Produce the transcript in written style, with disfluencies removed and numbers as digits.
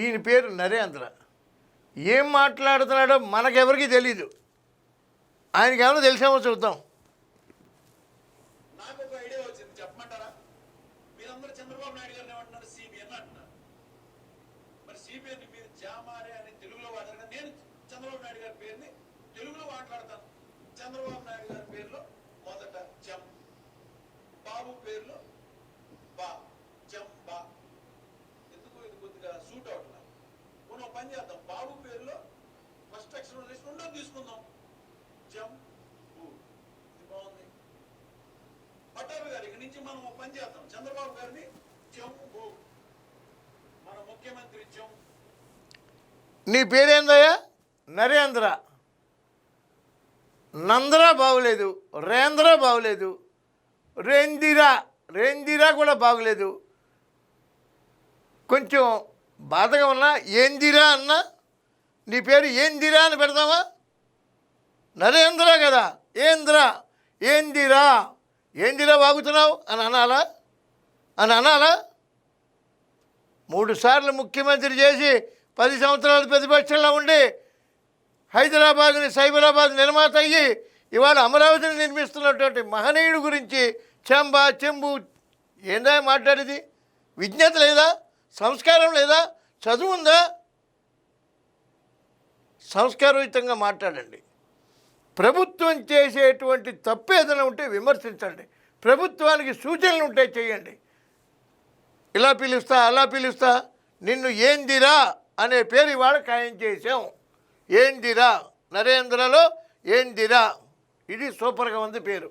ఈయన పేరు నరేంద్ర. ఏం మాట్లాడుతున్నాడో మనకెవరికి తెలీదు. ఆయనకి ఏమైనా తెలిసేమో చూద్దాం. నాకు ఒక ఐడియా వచ్చింది, చెప్పమంటారా? మీరందరూ చంద్రబాబు నాయుడు గారిని ఏమంటున్నారు? సిబిఎన్ అంటున్నారు. మరి సిబిఎన్ మీరు జామారే అని తెలుగులో వాడారు. నేను చంద్రబాబు నాయుడు గారి పేరుని తెలుగులో మాట్లాడతాను. చంద్రబాబు నాయుడు గారి పేరులో మొదట జం, బాబు పేరులో బా, జం బా. ఎందుకు ఇది కొద్దిగా సూట్ అవుతున్నారు. మనం పని చేద్దాం. బాబు పేరులో ఫస్ట్ అక్షరం వేసి రెండో తీసుకుందాం, జం బూ. ఇది బాగుంది. పట్టాభి గారు ఇక్కడి నుంచి మనం పని చేద్దాం. చంద్రబాబు గారిని జంబు, మన ముఖ్యమంత్రి జం. నీ పేరేందయ్యా? నరేంద్ర. నంద్ర బాగులేదు, రేంద్ర బాగులేదు, రేందిరా కూడా బాగులేదు. కొంచెం బాధగా ఉన్నా ఏందిరా అన్నా. నీ పేరు ఏందిరా అని పెడతావా? నరేంద్ర కదా, ఏందిరా వాగుతున్నావు అని అనాలా? 3 సార్లు ముఖ్యమంత్రి చేసి 10 సంవత్సరాలు ప్రతిపక్షంలో ఉండి హైదరాబాద్ని సైబరాబాద్ నిర్మాత అయ్యి ఇవాళ అమరావతిని నిర్మిస్తున్నటువంటి మహనీయుడు గురించి చెంబు ఏందా మాట్లాడేది? విజ్ఞత లేదా? సంస్కారం లేదా? చదువు ఉందా? సంస్కారయుతంగా మాట్లాడండి. ప్రభుత్వం చేసేటువంటి తప్పు ఏదైనా ఉంటే విమర్శించండి. ప్రభుత్వానికి సూచనలు ఉంటే చేయండి. ఇలా పిలుస్తా అలా పిలుస్తా. నిన్ను ఏందిరా అనే పేరు ఇవాళ ఖాయం చేసాం. ఏందిరా, నరేంద్రలో ఏందిరా. ఇది సూపర్గా ఉంది పేరు.